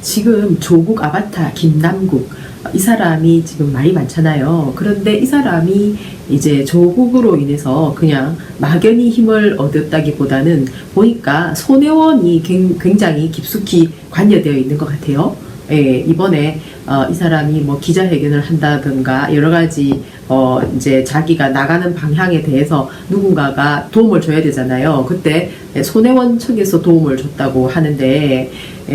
지금 조국 아바타 김남국 이 사람이 지금 말이 많잖아요. 그런데 이 사람이 이제 조국으로 인해서 그냥 막연히 힘을 얻었다기보다는 보니까 손혜원이 굉장히 깊숙이 관여되어 있는 것 같아요. 예, 이번에 이 사람이 뭐 기자회견을 한다든가 여러 가지 이제 자기가 나가는 방향에 대해서 누군가가 도움을 줘야 되잖아요. 그때 손혜원 측에서 도움을 줬다고 하는데,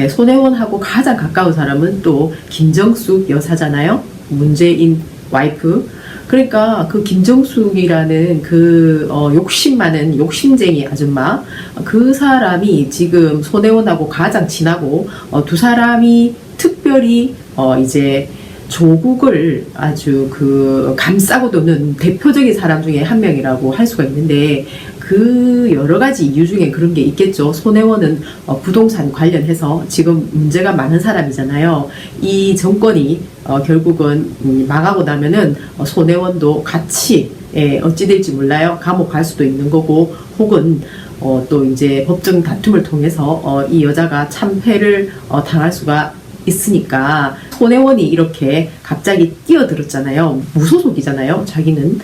손혜원하고 가장 가까운 사람은 또 김정숙 여사잖아요. 문재인 와이프. 그러니까 그 김정숙이라는 그 욕심 많은 욕심쟁이 아줌마, 그 사람이 지금 손혜원하고 가장 친하고, 두 사람이 특별히 이제 조국을 아주 그 감싸고 도는 대표적인 사람 중에 한 명이라고 할 수가 있는데, 그 여러 가지 이유 중에 그런 게 있겠죠. 손혜원은 부동산 관련해서 지금 문제가 많은 사람이잖아요. 이 정권이 결국은 망하고 나면은 손혜원도 같이 어찌 될지 몰라요. 감옥 갈 수도 있는 거고, 혹은 또 이제 법정 다툼을 통해서 이 여자가 참패를 당할 수가 있으니까 손혜원이 이렇게 갑자기 뛰어들었잖아요. 무소속이잖아요. 자기는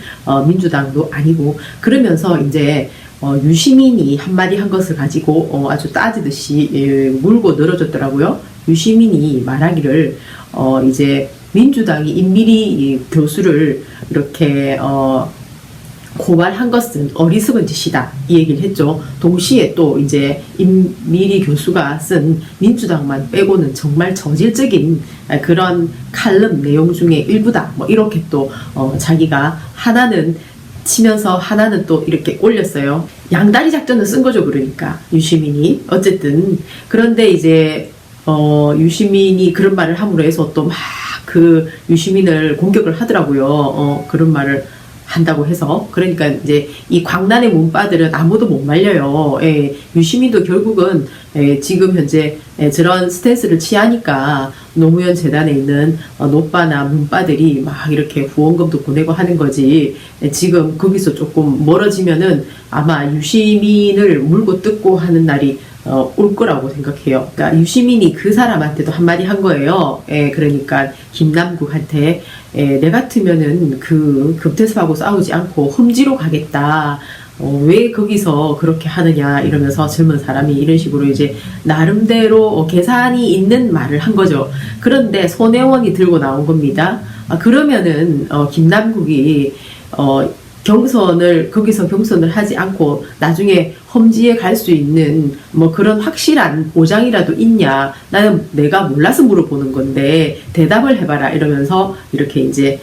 민주당도 아니고. 그러면서 이제 유시민이 한마디 한 것을 가지고 아주 따지듯이 물고 늘어졌더라고요. 유시민이 말하기를 이제 민주당이 임미리 교수를 이렇게 고발한 것은 어리석은 짓이다, 이 얘기를 했죠. 동시에 또 이제 임미리 교수가 쓴 민주당만 빼고는 정말 저질적인 그런 칼럼 내용 중에 일부다, 뭐 이렇게 또 자기가 하나는 치면서 하나는 또 이렇게 올렸어요. 양다리 작전을 쓴 거죠. 그러니까 유시민이 어쨌든. 그런데 이제 유시민이 그런 말을 함으로 해서 또 막 그 유시민을 공격을 하더라고요. 그런 말을 한다고 해서. 그러니까 이제 이 광란의 문바들은 아무도 못 말려요. 유시민도 결국은 지금 현재 저런 스탠스를 취하니까 노무현 재단에 있는 노빠나 문바들이 막 이렇게 후원금도 보내고 하는 거지. 지금 거기서 조금 멀어지면은 아마 유시민을 물고 뜯고 하는 날이 올 거라고 생각해요. 그러니까 유시민이 그 사람한테도 한마디 한 거예요. 그러니까 김남국한테 내 같으면은 그 금태섭하고 싸우지 않고 험지로 가겠다. 왜 거기서 그렇게 하느냐 이러면서 젊은 사람이 이런 식으로 이제 나름대로 계산이 있는 말을 한 거죠. 그런데 손혜원이 들고 나온 겁니다. 그러면은 김남국이 거기서 경선을 하지 않고 나중에 험지에 갈 수 있는 뭐 그런 확실한 보장이라도 있냐, 나는 내가 몰라서 물어보는 건데 대답을 해봐라 이러면서 이렇게 이제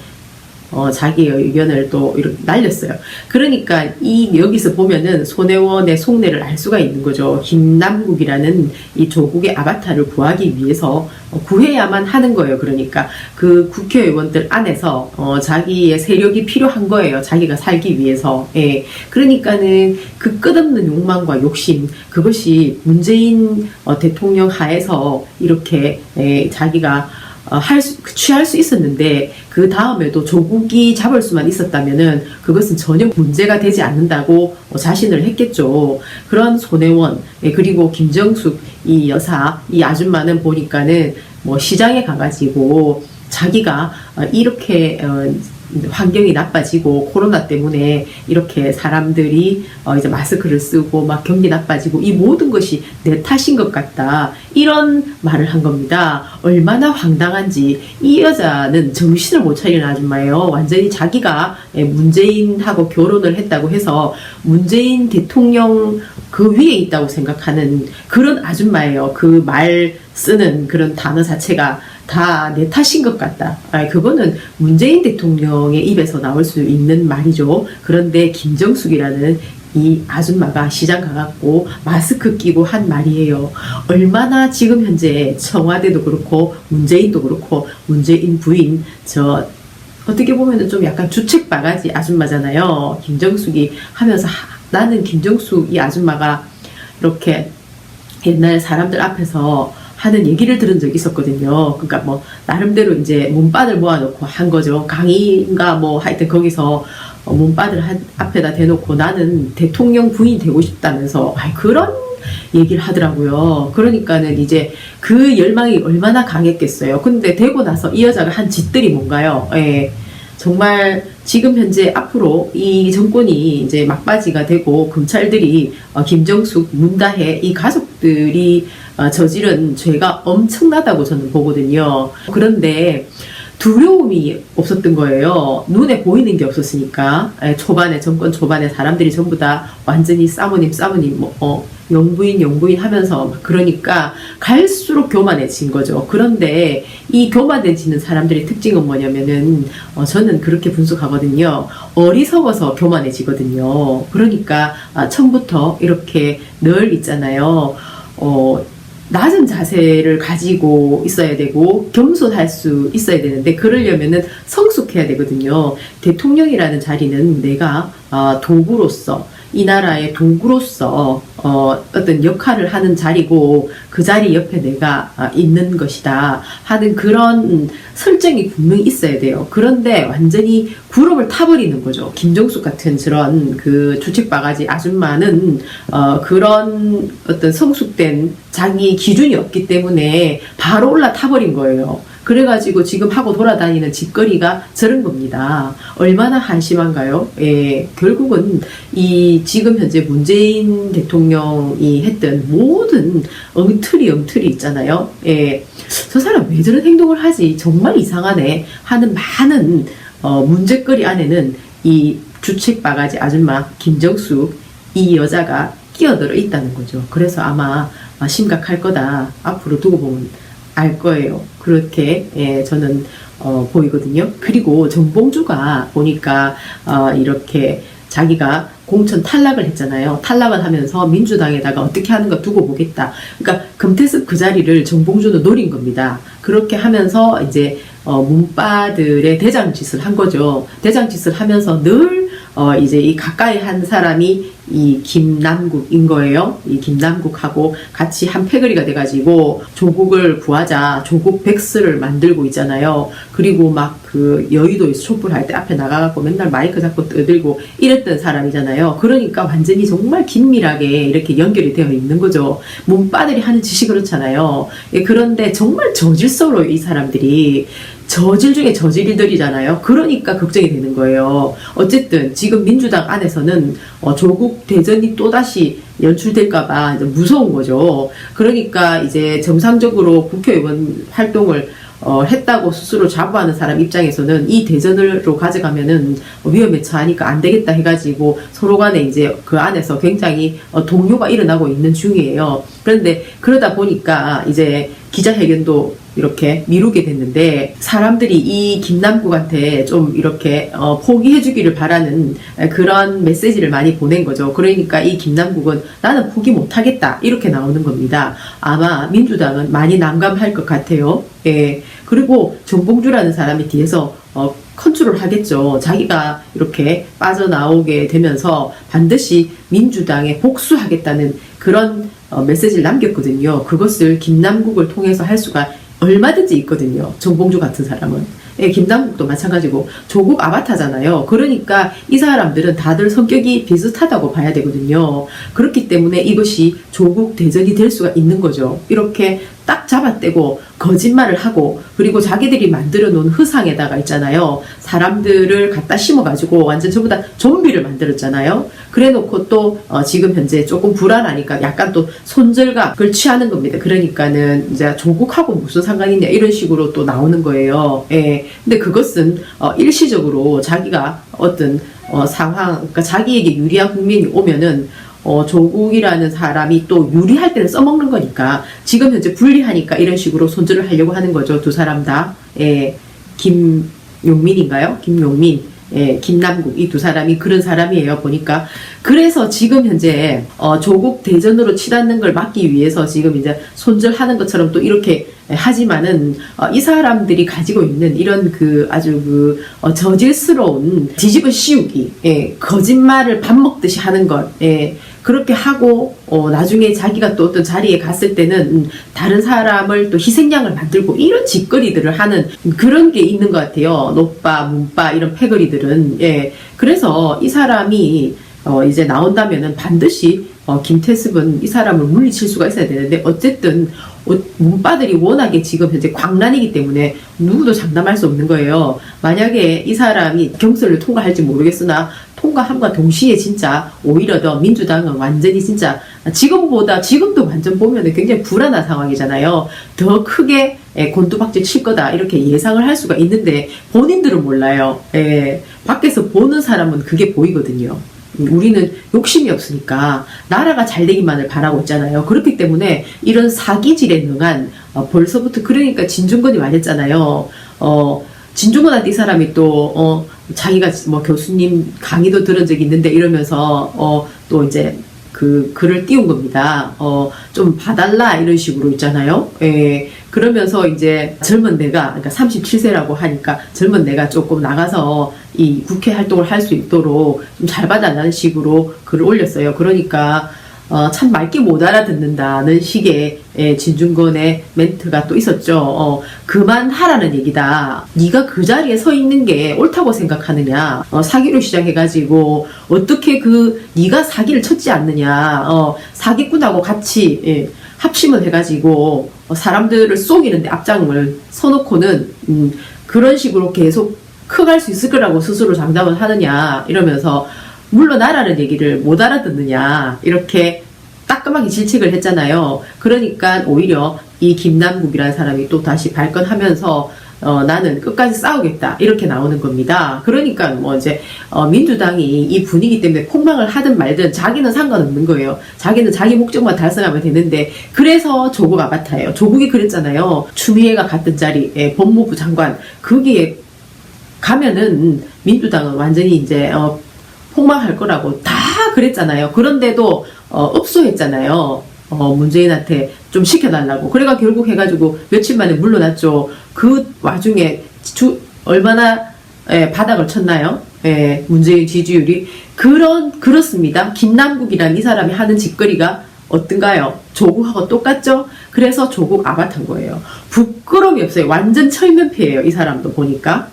자기의 의견을 또 이렇게 날렸어요. 그러니까 여기서 보면은 손혜원의 속내를 알 수가 있는 거죠. 김남국이라는 이 조국의 아바타를 구하기 위해서 구해야만 하는 거예요. 그러니까 그 국회의원들 안에서 자기의 세력이 필요한 거예요. 자기가 살기 위해서. 그러니까는 그 끝없는 욕망과 욕심, 그것이 문재인 대통령 하에서 이렇게 자기가 취할 수 있었는데, 그 다음에도 조국이 잡을 수만 있었다면은 그것은 전혀 문제가 되지 않는다고 자신을 했겠죠. 그런 손혜원, 그리고 김정숙 이 여사, 이 아줌마는 보니까는 뭐 시장에 가가지고 자기가 이렇게 환경이 나빠지고 코로나 때문에 이렇게 사람들이 이제 마스크를 쓰고 막 경기 나빠지고 이 모든 것이 내 탓인 것 같다, 이런 말을 한 겁니다. 얼마나 황당한지. 이 여자는 정신을 못 차리는 아줌마예요. 완전히 자기가 문재인하고 결혼을 했다고 해서 문재인 대통령 그 위에 있다고 생각하는 그런 아줌마예요. 그 말 쓰는 그런 단어 자체가 다 내 탓인 것 같다. 그거는 문재인 대통령의 입에서 나올 수 있는 말이죠. 그런데 김정숙이라는 이 아줌마가 시장 가갖고 마스크 끼고 한 말이에요. 얼마나 지금 현재 청와대도 그렇고 문재인도 그렇고 문재인 부인 어떻게 보면은 좀 약간 주책 바가지 아줌마잖아요. 김정숙이 하면서 나는 김정숙 이 아줌마가 이렇게 옛날 사람들 앞에서 하는 얘기를 들은 적이 있었거든요. 그러니까 뭐 나름대로 이제 문바들 모아놓고 한 거죠. 강의인가 뭐 하여튼 거기서 문바들 앞에다 대놓고 나는 대통령 부인 되고 싶다면서 그런 얘기를 하더라고요. 그러니까는 이제 그 열망이 얼마나 강했겠어요. 근데 되고 나서 이 여자가 한 짓들이 뭔가요? 예. 정말 지금 현재 앞으로 이 정권이 이제 막바지가 되고 검찰들이 김정숙, 문다혜 이 가족들이 저지른 죄가 엄청나다고 저는 보거든요. 그런데 두려움이 없었던 거예요. 눈에 보이는 게 없었으니까. 초반에, 정권 초반에 사람들이 전부 다 완전히 사모님 영부인 하면서 그러니까 갈수록 교만해진 거죠. 그런데 이 교만해지는 사람들의 특징은 뭐냐면은 저는 그렇게 분석하거든요. 어리석어서 교만해지거든요. 그러니까 처음부터 이렇게 늘 있잖아요. 낮은 자세를 가지고 있어야 되고 겸손할 수 있어야 되는데 그러려면은 성숙해야 되거든요. 대통령이라는 자리는 내가 도구로서 이 나라의 도구로서 어떤 역할을 하는 자리고 그 자리 옆에 내가 있는 것이다 하는 그런 설정이 분명히 있어야 돼요. 그런데 완전히 구름을 타버리는 거죠. 김정숙 같은 저런 그 주책바가지 아줌마는 그런 어떤 성숙된 자기 기준이 없기 때문에 바로 올라타버린 거예요. 그래가지고 지금 하고 돌아다니는 짓거리가 저런 겁니다. 얼마나 한심한가요? 예, 결국은 이 지금 현재 문재인 대통령이 했던 모든 엉터리 있잖아요. 예, 저 사람 왜 저런 행동을 하지? 정말 이상하네 하는 많은 문제거리 안에는 이 주책바가지 아줌마 김정숙 이 여자가 끼어들어 있다는 거죠. 그래서 아마 심각할 거다. 앞으로 두고 보면 알 거예요. 그렇게 저는 보이거든요. 그리고 정봉주가 보니까 이렇게 자기가 공천 탈락을 했잖아요. 탈락을 하면서 민주당에다가 어떻게 하는 거 두고 보겠다. 그러니까 금태섭 그 자리를 정봉주는 노린 겁니다. 그렇게 하면서 이제 문빠들의 대장짓을 한 거죠. 대장짓을 하면서 늘 이제 이 가까이 한 사람이 이 김남국인 거예요. 이 김남국하고 같이 한 패거리가 돼가지고 조국을 구하자 조국 백스를 만들고 있잖아요. 그리고 막 그 여의도에서 촛불할 때 앞에 나가갖고 맨날 마이크 잡고 떠들고 이랬던 사람이잖아요. 그러니까 완전히 정말 긴밀하게 이렇게 연결이 되어 있는 거죠. 문빠들이 하는 짓이 그렇잖아요. 그런데 정말 저질서로 이 사람들이 저질 중에 저질들이잖아요. 그러니까 걱정이 되는 거예요. 어쨌든 지금 민주당 안에서는 조국 대전이 또다시 연출될까봐 무서운 거죠. 그러니까 이제 정상적으로 국회의원 활동을 했다고 스스로 자부하는 사람 입장에서는 이 대전으로 가져가면은 위험에 처하니까 안 되겠다 해가지고 서로 간에 이제 그 안에서 굉장히 동요가 일어나고 있는 중이에요. 그런데 그러다 보니까 이제 기자회견도 이렇게 미루게 됐는데 사람들이 이 김남국한테 좀 이렇게 포기해주기를 바라는 그런 메시지를 많이 보낸 거죠. 그러니까 이 김남국은 나는 포기 못하겠다 이렇게 나오는 겁니다. 아마 민주당은 많이 난감할 것 같아요. 예. 그리고 정봉주라는 사람이 뒤에서 컨트롤 하겠죠. 자기가 이렇게 빠져나오게 되면서 반드시 민주당에 복수하겠다는 그런 메시지를 남겼거든요. 그것을 김남국을 통해서 할 수가 얼마든지 있거든요. 정봉주 같은 사람은. 예, 김남국도 마찬가지고 조국 아바타잖아요. 그러니까 이 사람들은 다들 성격이 비슷하다고 봐야 되거든요. 그렇기 때문에 이것이 조국 대전이 될 수가 있는 거죠. 이렇게 딱 잡아떼고 거짓말을 하고 그리고 자기들이 만들어 놓은 흐상에다가 있잖아요. 사람들을 갖다 심어가지고 완전 전부 다 좀비를 만들었잖아요. 그래 놓고 또 지금 현재 조금 불안하니까 약간 또 손절각을 취하는 겁니다. 그러니까는 이제 조국하고 무슨 상관이냐 이런 식으로 또 나오는 거예요. 예. 근데 그것은 일시적으로 자기가 어떤 상황, 그러니까 자기에게 유리한 국민이 오면은 조국이라는 사람이 또 유리할 때는 써먹는 거니까 지금 현재 불리하니까 이런 식으로 손절을 하려고 하는 거죠. 두 사람 다. 예, 김용민인가요? 김용민. 예, 김남국 이 두 사람이 그런 사람이에요. 보니까. 그래서 지금 현재 조국 대전으로 치닫는 걸 막기 위해서 지금 이제 손절하는 것처럼 또 이렇게 하지만은 이 사람들이 가지고 있는 이런 그 아주 그 저질스러운 뒤집어 씌우기, 예, 거짓말을 밥 먹듯이 하는 것, 예, 그렇게 하고 나중에 자기가 또 어떤 자리에 갔을 때는 다른 사람을 또 희생양을 만들고 이런 짓거리들을 하는 그런 게 있는 것 같아요. 노빠, 문빠 이런 패거리들은. 예, 그래서 이 사람이 이제 나온다면은 반드시 김태습은 이 사람을 물리칠 수가 있어야 되는데 어쨌든 문바들이 워낙에 지금 현재 광란이기 때문에 누구도 장담할 수 없는 거예요. 만약에 이 사람이 경선을 통과할지 모르겠으나 통과함과 동시에 진짜 오히려 더 민주당은 완전히 진짜 지금도 완전 보면은 굉장히 불안한 상황이잖아요. 더 크게 곤두박질 칠 거다 이렇게 예상을 할 수가 있는데 본인들은 몰라요. 밖에서 보는 사람은 그게 보이거든요. 우리는 욕심이 없으니까 나라가 잘 되기만을 바라고 있잖아요. 그렇기 때문에 이런 사기질에 능한 벌써부터 그러니까 진중권이 말했잖아요. 진중권한테 이 사람이 또 자기가 뭐 교수님 강의도 들은 적이 있는데 이러면서 또 이제 그 글을 띄운 겁니다. 좀 봐달라 이런 식으로 있잖아요. 그러면서 이제 젊은 내가 그러니까 37세라고 하니까 젊은 내가 조금 나가서 이 국회 활동을 할 수 있도록 좀 잘 봐달라는 식으로 글을 올렸어요. 그러니까 참 맑게 못 알아듣는다는 식의 진중권의 멘트가 또 있었죠. 그만하라는 얘기다. 네가 그 자리에 서 있는 게 옳다고 생각하느냐. 사기로 시작해가지고 어떻게 네가 사기를 쳤지 않느냐. 사기꾼하고 같이 합심을 해가지고 사람들을 속이는데 앞장을 서놓고는 그런 식으로 계속 커갈 수 있을 거라고 스스로 장담을 하느냐 이러면서 물러나라는 얘기를 못 알아듣느냐 이렇게 따끔하게 질책을 했잖아요. 그러니까 오히려 이 김남국이라는 사람이 또 다시 발끈하면서 나는 끝까지 싸우겠다 이렇게 나오는 겁니다. 그러니까 뭐 이제 민주당이 이 분위기 때문에 폭망을 하든 말든 자기는 상관없는 거예요. 자기는 자기 목적만 달성하면 되는데 그래서 조국 아바타예요. 조국이 그랬잖아요. 추미애가 갔던 자리 법무부 장관 거기에 가면은 민주당은 완전히 이제 폭망할 거라고 다 그랬잖아요. 그런데도 읍소했잖아요. 문재인한테 좀 시켜달라고. 그래가 결국 해가지고 며칠 만에 물러났죠. 그 와중에 얼마나 바닥을 쳤나요? 문재인 지지율이. 그렇습니다. 김남국이란 이 사람이 하는 짓거리가 어떤가요? 조국하고 똑같죠? 그래서 조국 아바타인 거예요. 부끄러움이 없어요. 완전 철면피예요. 이 사람도 보니까.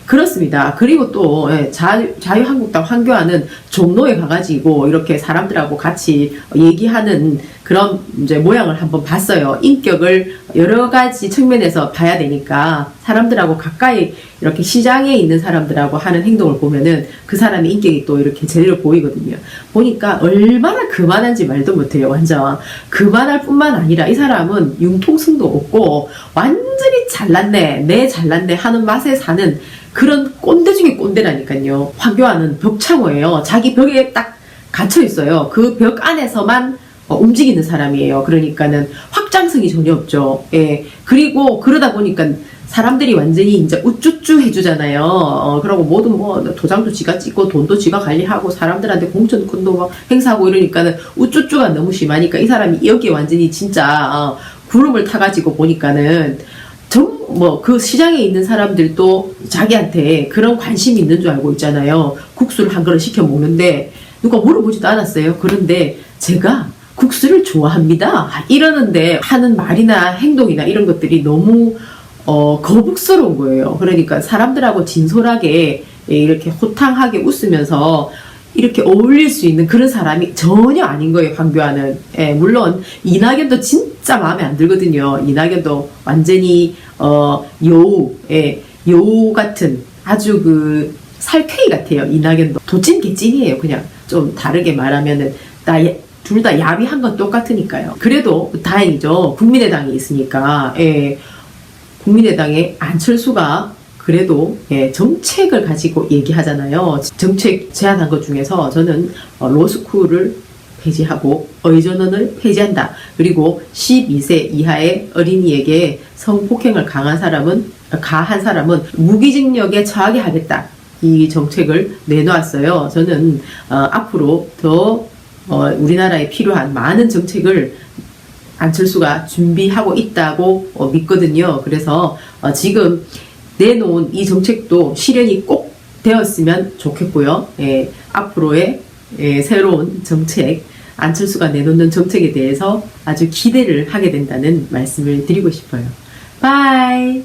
그렇습니다. 그리고 또 자유한국당 황교안은 종로에 가가지고 이렇게 사람들하고 같이 얘기하는 그런 이제 모양을 한번 봤어요. 인격을 여러 가지 측면에서 봐야 되니까 사람들하고 가까이 이렇게 시장에 있는 사람들하고 하는 행동을 보면은 그 사람의 인격이 또 이렇게 제대로 보이거든요. 보니까 얼마나 그만한지 말도 못해요. 완전 그만할 뿐만 아니라 이 사람은 융통성도 없고 완전히 잘났네 내 잘났네 하는 맛에 사는 그런 꼰대 중에 꼰대라니까요. 황교안은 벽창호예요. 자기 벽에 딱 갇혀 있어요. 그 벽 안에서만 움직이는 사람이에요. 그러니까는 확장성이 전혀 없죠. 그리고 그러다 보니까 사람들이 완전히 이제 우쭈쭈 해주잖아요. 그러고 모든 뭐 도장도 지가 찍고 돈도 지가 관리하고 사람들한테 공천권도 막 행사하고 이러니까는 우쭈쭈가 너무 심하니까 이 사람이 여기에 완전히 진짜 구름을 타가지고 보니까는 그 시장에 있는 사람들도 자기한테 그런 관심이 있는 줄 알고 있잖아요. 국수를 한 그릇 시켜 먹는데 누가 물어보지도 않았어요. 그런데 제가 국수를 좋아합니다 이러는데 하는 말이나 행동이나 이런 것들이 너무 거북스러운 거예요. 그러니까 사람들하고 진솔하게 이렇게 호탕하게 웃으면서 이렇게 어울릴 수 있는 그런 사람이 전혀 아닌 거예요. 황교안은. 물론 이낙연도 진짜 마음에 안 들거든요. 이낙연도 완전히 여우 같은 아주 살쾡이 같아요. 이낙연도 도찐 개찐이에요. 그냥 좀 다르게 말하면은 둘 다 야비한 건 똑같으니까요. 그래도 다행이죠. 국민의당이 있으니까. 국민의당의 안철수가 그래도 정책을 가지고 얘기하잖아요. 정책 제안한 것 중에서 저는 로스쿨을 폐지하고 의전원을 폐지한다. 그리고 12세 이하의 어린이에게 성폭행을 가한 사람은 무기징역에 처하게 하겠다. 이 정책을 내놓았어요. 저는 앞으로 더 우리나라에 필요한 많은 정책을 안철수가 준비하고 있다고 믿거든요. 그래서 지금 내놓은 이 정책도 실현이 꼭 되었으면 좋겠고요. 앞으로의 새로운 정책, 안철수가 내놓는 정책에 대해서 아주 기대를 하게 된다는 말씀을 드리고 싶어요. 바이!